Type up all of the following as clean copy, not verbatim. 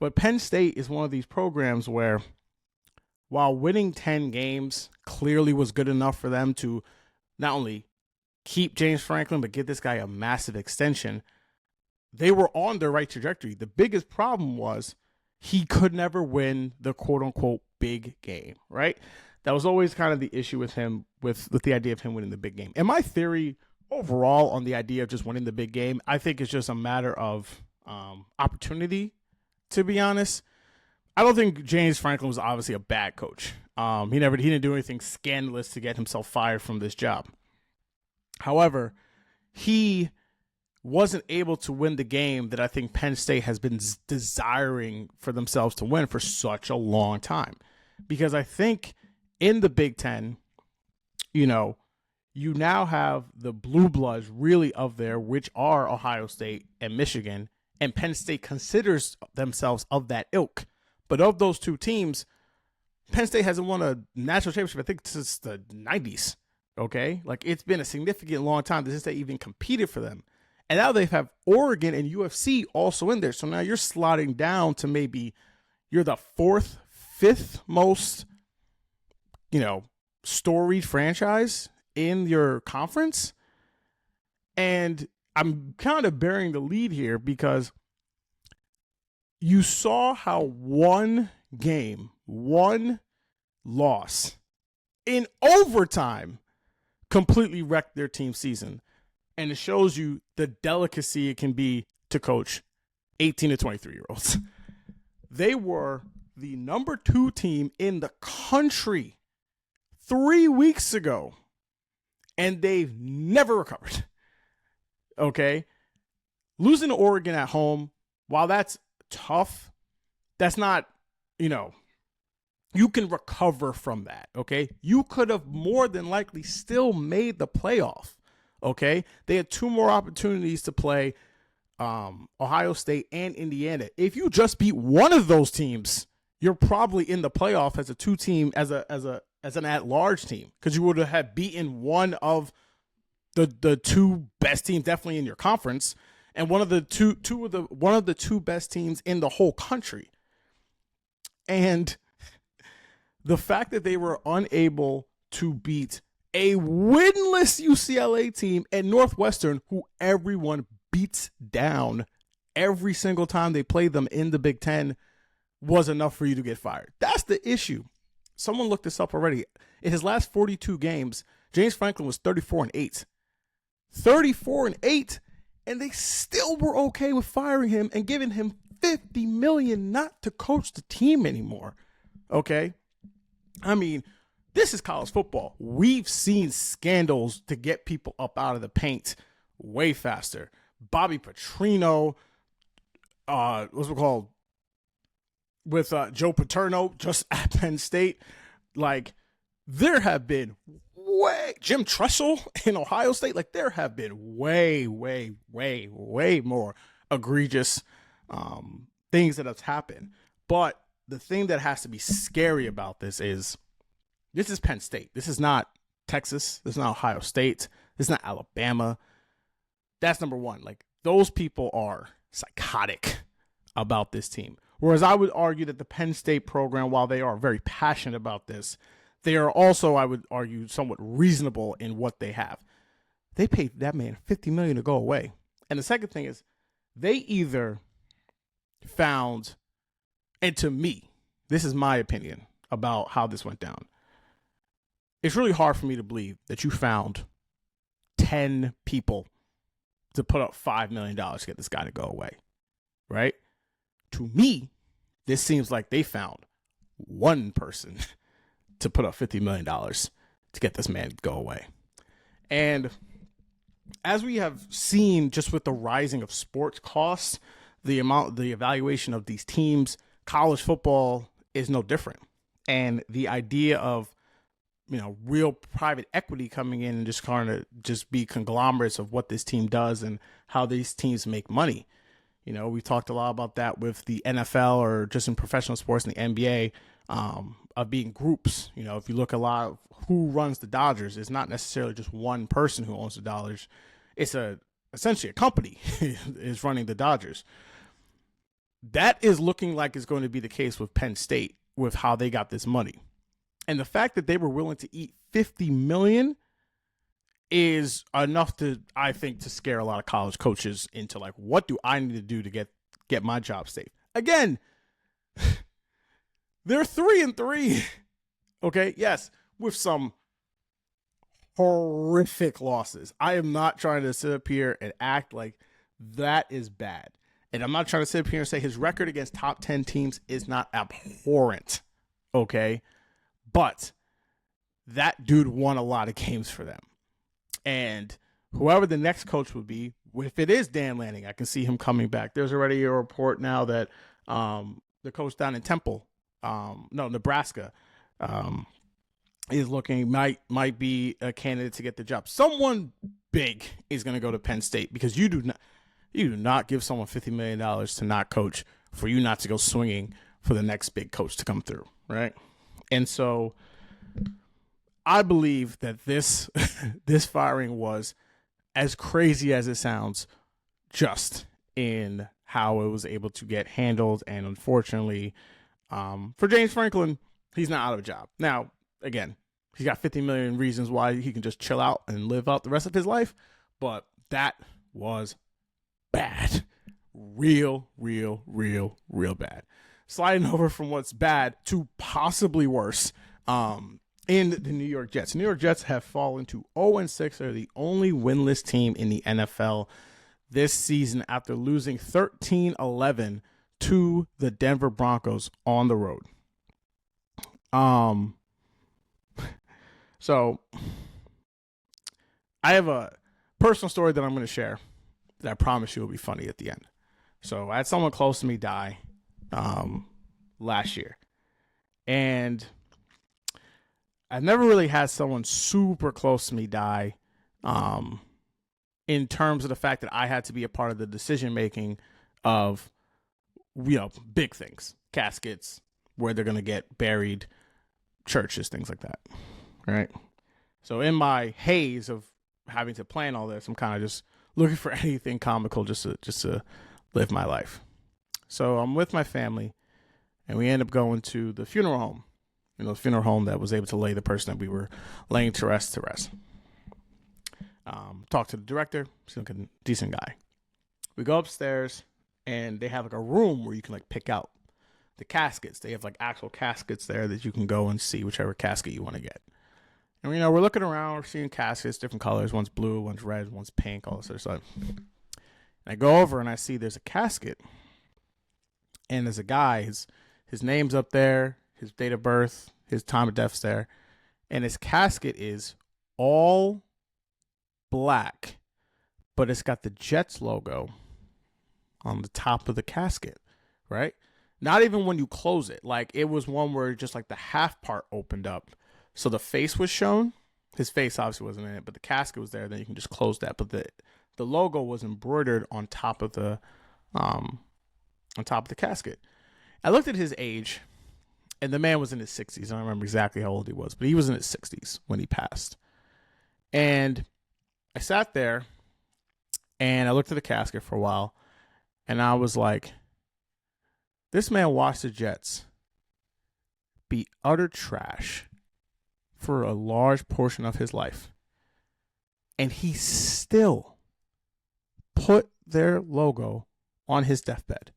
But Penn State is one of these programs where, while winning 10 games clearly was good enough for them to not only keep James Franklin, but get this guy a massive extension, they were on the right trajectory. The biggest problem was he could never win the quote-unquote big game, right? That was always kind of the issue with him, with the idea of him winning the big game. And my theory overall on the idea of just winning the big game, I think it's just a matter of opportunity, to be honest. I don't think James Franklin was obviously a bad coach. He didn't do anything scandalous to get himself fired from this job. However, he wasn't able to win the game that I think Penn State has been desiring for themselves to win for such a long time. Because I think in the Big Ten, you now have the blue bloods really of there, which are Ohio State and Michigan, and Penn State considers themselves of that ilk. But of those two teams, Penn State hasn't won a national championship, I think, since the 90s. Okay? Like, it's been a significant long time since they even competed for them. And now they have Oregon and UFC also in there. So now you're slotting down to maybe you're the fourth, fifth most, storied franchise in your conference. And I'm kind of bearing the lead here because you saw how one game, one loss in overtime completely wrecked their team season. And it shows you the delicacy it can be to coach 18 to 23-year-olds. They were the number 2 team in the country 3 weeks ago, and they've never recovered. Okay? Losing to Oregon at home, while that's tough, that's not, you can recover from that, okay? You could have more than likely still made the playoff. Okay, they had 2 more opportunities to play Ohio State and Indiana. If you just beat one of those teams, you're probably in the playoff as a 2-team, as an at-large team, because you would have beaten one of the 2 best teams, definitely in your conference, and one of the two best teams in the whole country. And the fact that they were unable to beat a winless UCLA team and Northwestern, who everyone beats down every single time they play them in the Big Ten, was enough for you to get fired. That's the issue. Someone looked this up already. In his last 42 games, James Franklin was 34-8. 34-8, and they still were okay with firing him and giving him $50 million not to coach the team anymore. Okay? I mean, this is college football. We've seen scandals to get people up out of the paint way faster. Bobby Petrino, what's it called? With Joe Paterno just at Penn State. Like, there have been Jim Tressel in Ohio State. Like, there have been way more egregious things that have happened. But the thing that has to be scary about this is Penn State. This is not Texas. This is not Ohio State. This is not Alabama. That's number one. Like, those people are psychotic about this team. Whereas I would argue that the Penn State program, while they are very passionate about this, they are also, I would argue, somewhat reasonable in what they have. They paid that man $50 million to go away. And the second thing is, they either found, and to me, this is my opinion about how this went down. It's really hard for me to believe that you found 10 people to put up $5 million to get this guy to go away, right? To me, this seems like they found one person to put up $50 million to get this man to go away. And as we have seen just with the rising of sports costs, the evaluation of these teams, college football is no different. And the idea of real private equity coming in and just kind of just be conglomerates of what this team does and how these teams make money. We talked a lot about that with the NFL or just in professional sports in the NBA, of being groups. If you look a lot of who runs the Dodgers, it's not necessarily just one person who owns the Dodgers. It's essentially a company is running the Dodgers. That is looking like it's going to be the case with Penn State with how they got this money. And the fact that they were willing to eat $50 million is enough to, I think, to scare a lot of college coaches into like, what do I need to do to get my job safe? Again, they're 3-3. Okay, yes, with some horrific losses. I am not trying to sit up here and act like that is bad. And I'm not trying to sit up here and say his record against top 10 teams is not abhorrent. Okay, but that dude won a lot of games for them. And whoever the next coach would be, if it is Dan Lanning, I can see him coming back. There's already a report now that the coach down in Nebraska, is looking, might be a candidate to get the job. Someone big is going to go to Penn State, because you do not give someone $50 million to not coach for you not to go swinging for the next big coach to come through, right? And so I believe that this firing was, as crazy as it sounds, just in how it was able to get handled. And unfortunately, for James Franklin, he's not out of a job. Now, again, he's got 50 million reasons why he can just chill out and live out the rest of his life, but that was bad. Real bad. Sliding over from what's bad to possibly worse, in the New York Jets. The New York Jets have fallen to 0-6. They're the only winless team in the NFL this season after losing 13-11 to the Denver Broncos on the road. So I have a personal story that I'm going to share that I promise you will be funny at the end. So I had someone close to me die last year, and I've never really had someone super close to me die in terms of the fact that I had to be a part of the decision making of, big things, caskets, where they're going to get buried, churches, things like that. Right. So in my haze of having to plan all this, I'm kind of just looking for anything comical just to live my life. So I'm with my family, and we end up going to the funeral home. The funeral home that was able to lay the person that we were laying to rest. Talk to the director. He's like a decent guy. We go upstairs, and they have like a room where you can like pick out the caskets. They have like actual caskets there that you can go and see whichever casket you want to get. And we're looking around, we're seeing caskets, different colors. One's blue, one's red, one's pink, all this other stuff. And I go over and I see there's a casket, and there's a guy. His name's up there, his date of birth, his time of death's there, and his casket is all black, but it's got the Jets logo on the top of the casket, right? Not even when you close it. Like, it was one where just like the half part opened up, so the face was shown. His face obviously wasn't in it, but the casket was there. Then you can just close that. But the logo was embroidered on top of the casket. I looked at his age, and the man was in his 60s. I don't remember exactly how old he was, but he was in his 60s when he passed. And I sat there, and I looked at the casket for a while, and I was like, this man watched the Jets be utter trash for a large portion of his life, and he still put their logo on his deathbed.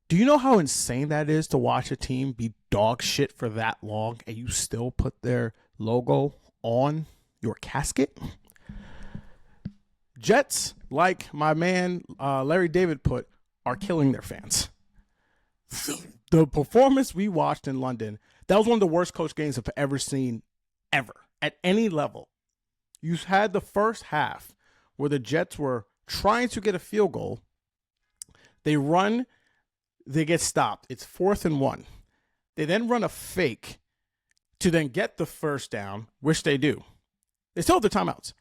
Do you know how insane that is, to watch a team be dog shit for that long and you still put their logo on your casket? Jets, like my man Larry David put, are killing their fans. The performance we watched in London, that was one of the worst coach games I've ever seen, ever, at any level. You had the first half where the Jets were trying to get a field goal. They run, they get stopped. It's 4th and 1. They then run a fake to then get the first down, which they do. They still have their timeouts.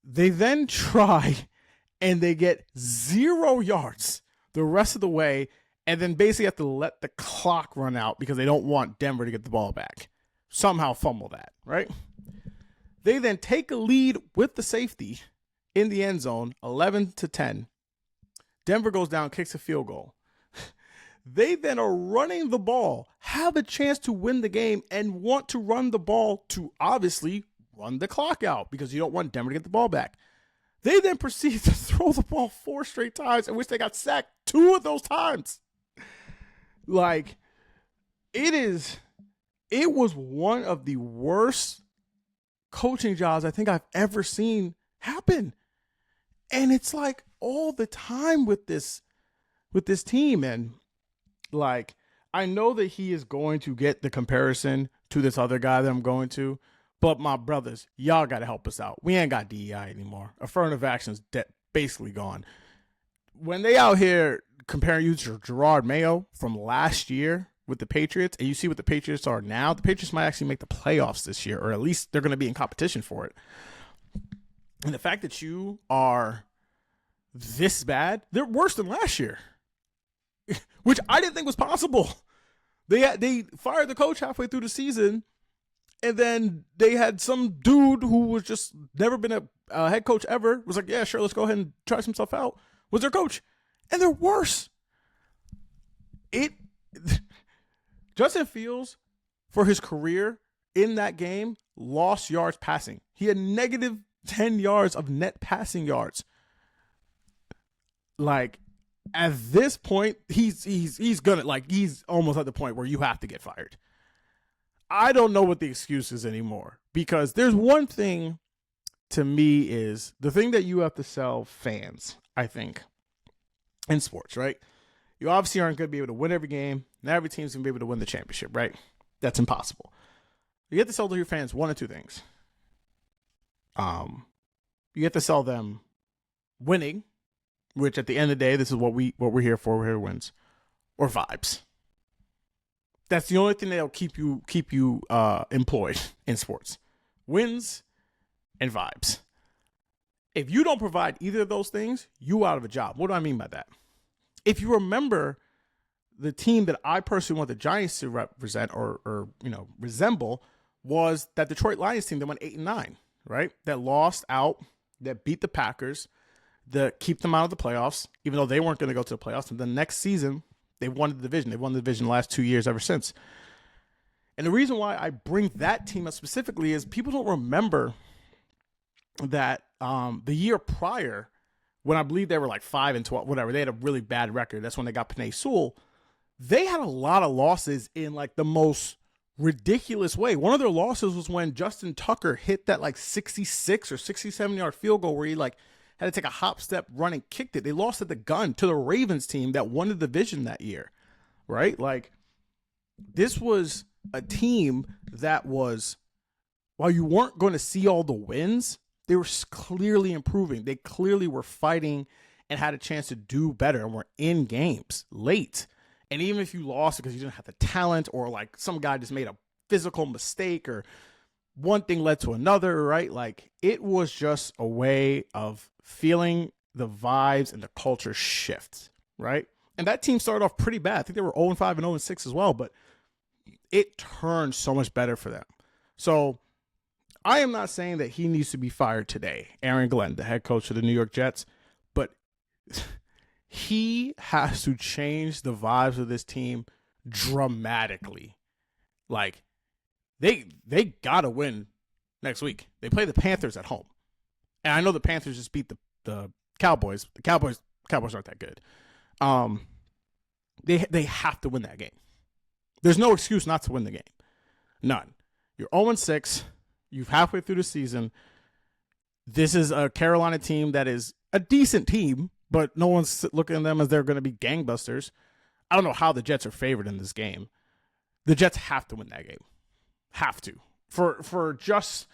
They then try, and they get 0 yards the rest of the way, and then basically have to let the clock run out because they don't want Denver to get the ball back. Somehow fumble that, right? They then take a lead with the safety in the end zone, 11-10. Denver goes down, kicks a field goal. They then are running the ball, have a chance to win the game, and want to run the ball to obviously run the clock out because you don't want Denver to get the ball back. They then proceed to throw the ball 4 straight times, in which they got sacked 2 of those times. Like, it was one of the worst coaching jobs I think I've ever seen happen. And it's like all the time with this team. And like, I know that he is going to get the comparison to this other guy that I'm going to, but my brothers, y'all got to help us out. We ain't got DEI anymore. Affirmative action's basically gone. When they out here comparing you to Gerard Mayo from last year with the Patriots, and you see what the Patriots are now, the Patriots might actually make the playoffs this year, or at least they're going to be in competition for it. And the fact that you are this bad, they're worse than last year, which I didn't think was possible. They fired the coach halfway through the season, and then they had some dude who was just never been a head coach ever, was like, yeah, sure, let's go ahead and try some stuff out, was their coach. And they're worse. Justin Fields, for his career in that game, lost yards passing. He had negative 10 yards of net passing yards. Like, at this point, he's almost at the point where you have to get fired. I don't know what the excuse is anymore, because there's one thing to me is the thing that you have to sell fans, I think, in sports, right? You obviously aren't going to be able to win every game. Not every team's going to be able to win the championship, right? That's impossible. You have to sell to your fans one of two things. You have to sell them winning, which at the end of the day, this is what we're here for. We're here to wins, or vibes. That's the only thing that'll keep you employed in sports. Wins and vibes. If you don't provide either of those things, you out of a job. What do I mean by that? If you remember, the team that I personally want the Giants to represent or resemble was that Detroit Lions team that went 8-9, right? That lost out, that beat the Packers, that keep them out of the playoffs, even though they weren't going to go to the playoffs. And the next season, they won the division. They've won the division the last 2 years ever since. And the reason why I bring that team up specifically is people don't remember that the year prior, when I believe they were like 5-12, whatever, they had a really bad record. That's when they got Penn State. They had a lot of losses in like the most ridiculous way. One of their losses was when Justin Tucker hit that like 66 or 67-yard field goal where he like had to take a hop, step, run, and kicked it. They lost at the gun to the Ravens team that won the division that year, right? Like, this was a team that was, while you weren't going to see all the wins, they were clearly improving. They clearly were fighting and had a chance to do better and were in games late. And even if you lost because you didn't have the talent, or like some guy just made a physical mistake, or one thing led to another, right? Like, it was just a way of feeling the vibes and the culture shift, right? And that team started off pretty bad. I think they were 0-5 and 0-6 as well, but it turned so much better for them. So I am not saying that he needs to be fired today, Aaron Glenn, the head coach of the New York Jets, but he has to change the vibes of this team dramatically. Like, they got to win next week. They play the Panthers at home. And I know the Panthers just beat the Cowboys. The Cowboys aren't that good. They have to win that game. There's no excuse not to win the game. None. You're 0-6. You're halfway through the season. This is a Carolina team that is a decent team, but no one's looking at them as they're going to be gangbusters. I don't know how the Jets are favored in this game. The Jets have to win that game. Have to. For just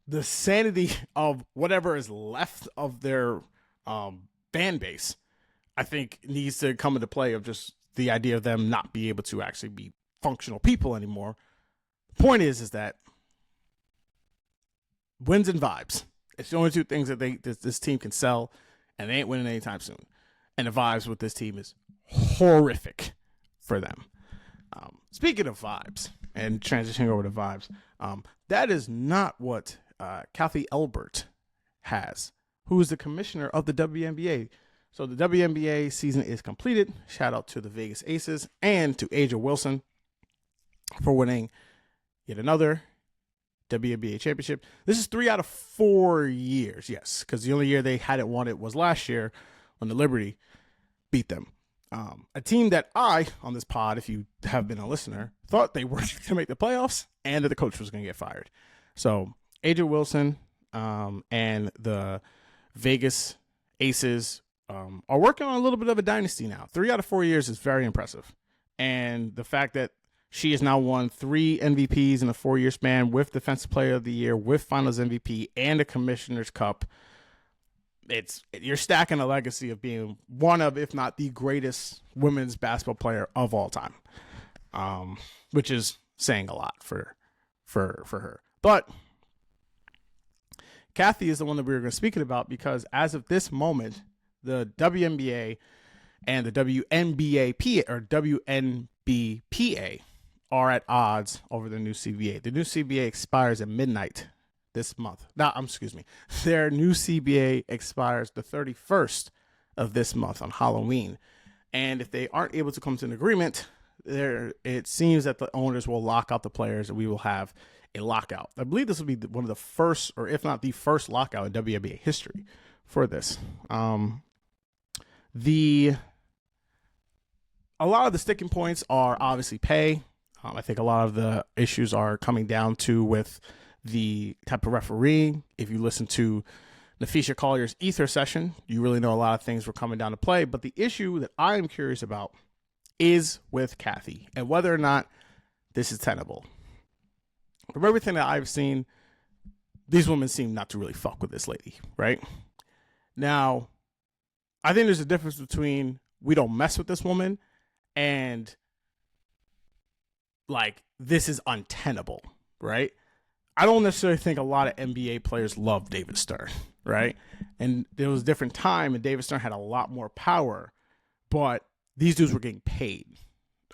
the sanity of whatever is left of their fan base, I think needs to come into play, of just the idea of them not being able to actually be functional people anymore. The point is that wins and vibes. It's the only two things that this team can sell, and they ain't winning anytime soon. And the vibes with this team is horrific for them. Speaking of vibes, and transitioning over to vibes, that is not what Kathy Elbert has, who is the commissioner of the WNBA. So the WNBA season is completed. Shout out to the Vegas Aces and to A'ja Wilson for winning yet another WNBA championship. This is 3 out of 4 years, yes, because the only year they hadn't won it was last year when the Liberty beat them. A team that I, on this pod, if you have been a listener, thought they were going to make the playoffs and that the coach was going to get fired. So A'ja Wilson and the Vegas Aces are working on a little bit of a dynasty now. 3 out of 4 years is very impressive. And the fact that she has now won 3 MVPs in a 4-year span with Defensive Player of the Year, with Finals MVP, and a Commissioner's Cup. You're stacking a legacy of being one of, if not the greatest women's basketball player of all time, which is saying a lot for her. But Kathy is the one that we were going to speak about because as of this moment, the WNBA and the WNBPA are at odds over the new CBA. The new CBA expires at midnight this month. Their new CBA expires the 31st of this month on Halloween. And if they aren't able to come to an agreement, it seems that the owners will lock out the players and we will have a lockout. I believe this will be one of the first, or if not the first lockout in WNBA history for this. A lot of the sticking points are obviously pay. I think a lot of the issues are coming down to with the type of refereeing. If you listen to Nafisha Collier's Ether session, you really know a lot of things were coming down to play. But the issue that I am curious about is with Kathy and whether or not this is tenable. From everything that I've seen, these women seem not to really fuck with this lady, right? Now, I think there's a difference between we don't mess with this woman and like this is untenable, right? I don't necessarily think a lot of NBA players love David Stern, right? And there was a different time and David Stern had a lot more power, but these dudes were getting paid,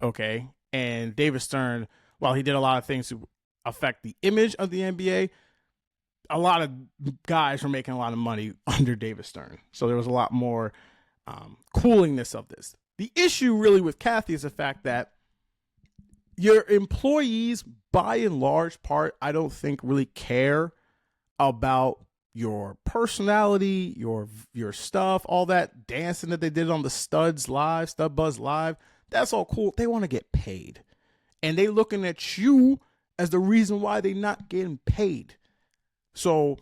okay? And David Stern, while he did a lot of things to affect the image of the NBA, a lot of guys were making a lot of money under David Stern. So there was a lot more coolingness of this. The issue really with Kathy is the fact that your employees, by and large part, I don't think really care about your personality, your stuff, all that dancing that they did on the Stud Buzz Live. That's all cool. They want to get paid. And they looking at you as the reason why they're not getting paid. So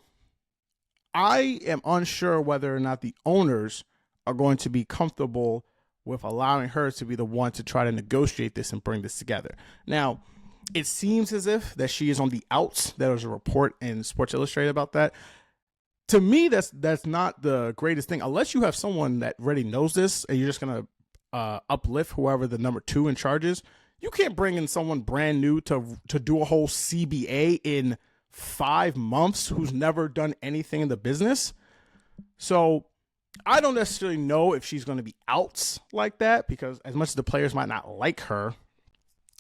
I am unsure whether or not the owners are going to be comfortable with allowing her to be the one to try to negotiate this and bring this together. Now, it seems as if that she is on the outs. There was a report in Sports Illustrated about that. To me, that's not the greatest thing. Unless you have someone that already knows this and you're just going to uplift whoever the number 2 in charge is, you can't bring in someone brand new to do a whole CBA in 5 months who's never done anything in the business. So I don't necessarily know if she's going to be outs like that because as much as the players might not like her,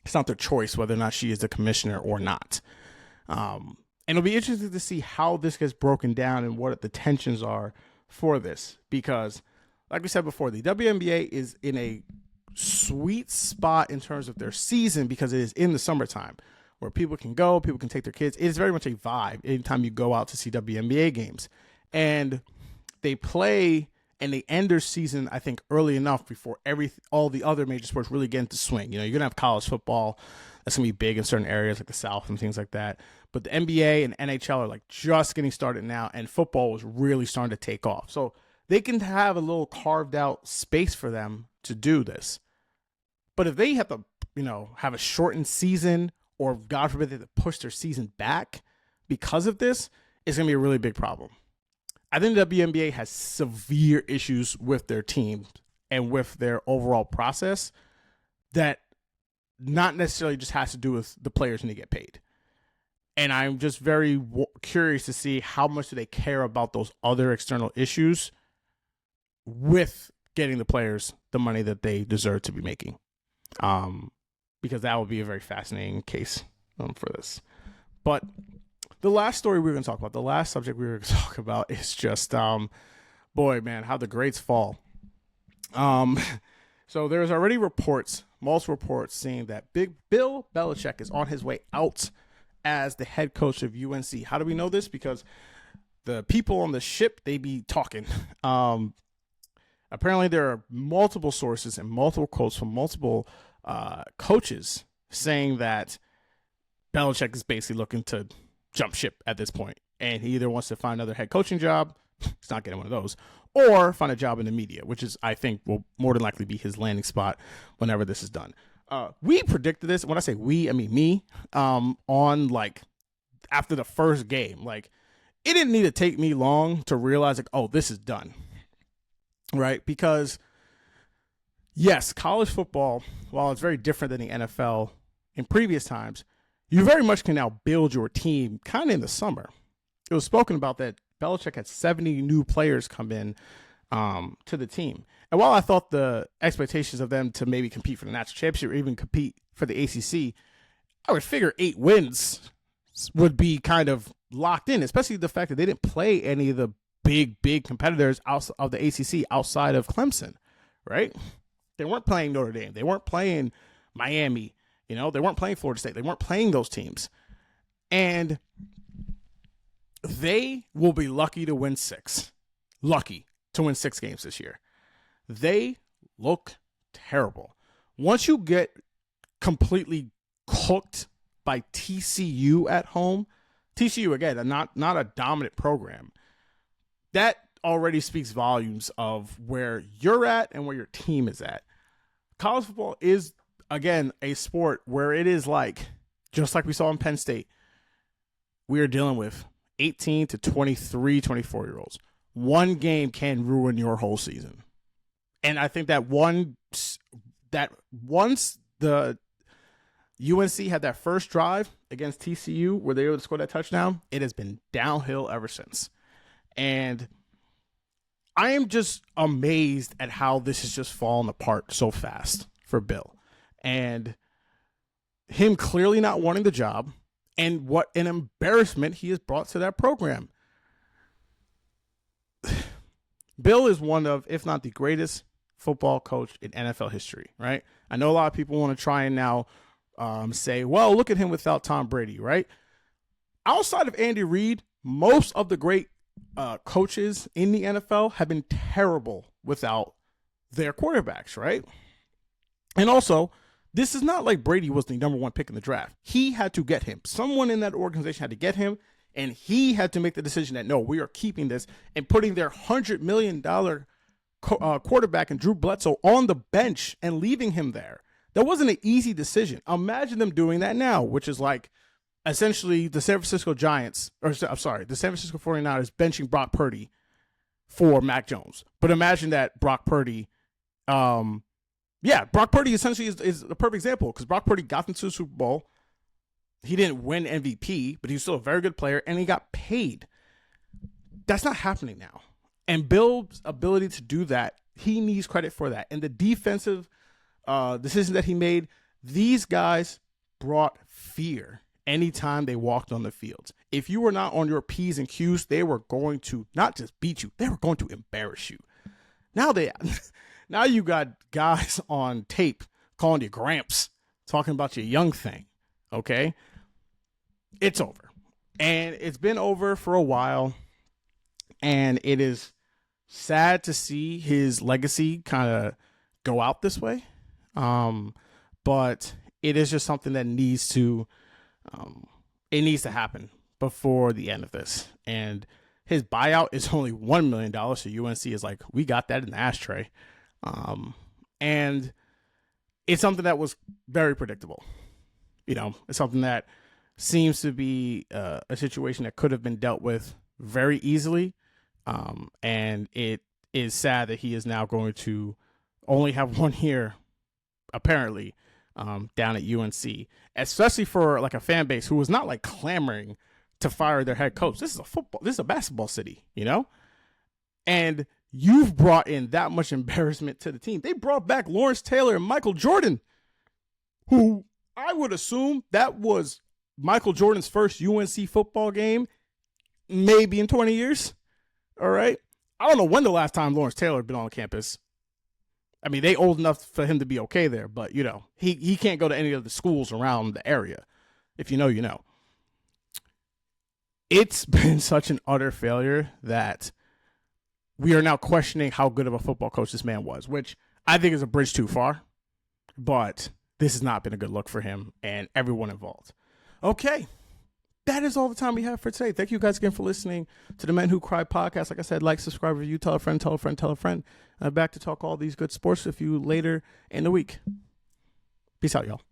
it's not their choice whether or not she is the commissioner or not. And it'll be interesting to see how this gets broken down and what the tensions are for this. Because like we said before, the WNBA is in a sweet spot in terms of their season because it is in the summertime where people can go, people can take their kids. It is very much a vibe anytime you go out to see WNBA games. And they play and they end their season, I think, early enough before all the other major sports really get into swing. You know, you're going to have college football. That's going to be big in certain areas like the South and things like that. But the NBA and NHL are like just getting started now, and football is really starting to take off. So they can have a little carved out space for them to do this. But if they have to, have a shortened season or God forbid they have to push their season back because of this, it's going to be a really big problem. I think the WNBA has severe issues with their team and with their overall process that not necessarily just has to do with the players when they get paid. And I'm just very curious to see how much do they care about those other external issues with getting the players the money that they deserve to be making. Because that will be a very fascinating case for this. But the last story we were going to talk about, the last subject we were going to talk about is just, boy, man, how the greats fall. Um, so there's already multiple reports saying that Big Bill Belichick is on his way out as the head coach of UNC. How do we know this? Because the people on the ship, they be talking. Apparently there are multiple sources and multiple quotes from multiple coaches saying that Belichick is basically looking to jump ship at this point, and he either wants to find another head coaching job, he's not getting one of those, or find a job in the media, which is, I think, will more than likely be his landing spot whenever this is done. We predicted this. When I say we, I mean me. On like after the first game, like it didn't need to take me long to realize like, oh, this is done, right? Because yes, college football, while it's very different than the NFL in previous times, you very much can now build your team kind of in the summer. It was spoken about that Belichick had 70 new players come in to the team. And while I thought the expectations of them to maybe compete for the national championship or even compete for the ACC, I would figure 8 wins would be kind of locked in, especially the fact that they didn't play any of the big competitors out of the ACC outside of Clemson, right? They weren't playing Notre Dame. They weren't playing Miami. They weren't playing Florida State. They weren't playing those teams. And they will be lucky to win 6. Lucky to win 6 games this year. They look terrible. Once you get completely cooked by TCU at home, TCU, again, not a dominant program, that already speaks volumes of where you're at and where your team is at. College football is, again, a sport where it is like, just like we saw in Penn State, we are dealing with 18 to 23, 24-year-olds. One game can ruin your whole season. And I think that once the UNC had that first drive against TCU where they were able to score that touchdown, it has been downhill ever since. And I am just amazed at how this has just fallen apart so fast for Bill. And him clearly not wanting the job, and what an embarrassment he has brought to that program. Bill is one of, if not the greatest football coach in NFL history, right? I know a lot of people want to try and now say, well, look at him without Tom Brady, right? Outside of Andy Reid, most of the great coaches in the NFL have been terrible without their quarterbacks, right? And also, this is not like Brady was the number 1 pick in the draft. He had to get him. Someone in that organization had to get him, and he had to make the decision that, no, we are keeping this and putting their $100 million quarterback and Drew Bledsoe on the bench and leaving him there. That wasn't an easy decision. Imagine them doing that now, which is like essentially the San Francisco Giants, the San Francisco 49ers benching Brock Purdy for Mac Jones. But imagine that Brock Purdy, Brock Purdy essentially is a perfect example because Brock Purdy got into the Super Bowl. He didn't win MVP, but he was still a very good player, and he got paid. That's not happening now. And Bill's ability to do that, he needs credit for that. And the defensive decision that he made, these guys brought fear anytime they walked on the fields. If you were not on your P's and Q's, they were going to not just beat you, they were going to embarrass you. Now you got guys on tape calling you Gramps, talking about your young thing, okay? It's over. And it's been over for a while, and it is sad to see his legacy kind of go out this way. But it is just something that needs to happen before the end of this. And his buyout is only $1 million. So UNC is like, we got that in the ashtray. And it's something that was very predictable. It's something that seems to be a situation that could have been dealt with very easily. And it is sad that he is now going to only have 1 year, apparently, down at UNC, especially for like a fan base who was not like clamoring to fire their head coach. This is a basketball city, and you've brought in that much embarrassment to the team. They brought back Lawrence Taylor and Michael Jordan, who I would assume that was Michael Jordan's first UNC football game, maybe in 20 years. All right. I don't know when the last time Lawrence Taylor had been on campus. I mean, they old enough for him to be okay there, but, you know, he can't go to any of the schools around the area. If you know, you know. It's been such an utter failure that we are now questioning how good of a football coach this man was, which I think is a bridge too far. But this has not been a good look for him and everyone involved. Okay. That is all the time we have for today. Thank you guys again for listening to the Men Who Cry podcast. Like I said, like, subscribe, review, tell a friend, tell a friend, tell a friend. I'm back to talk all these good sports with you later in the week. Peace out, y'all.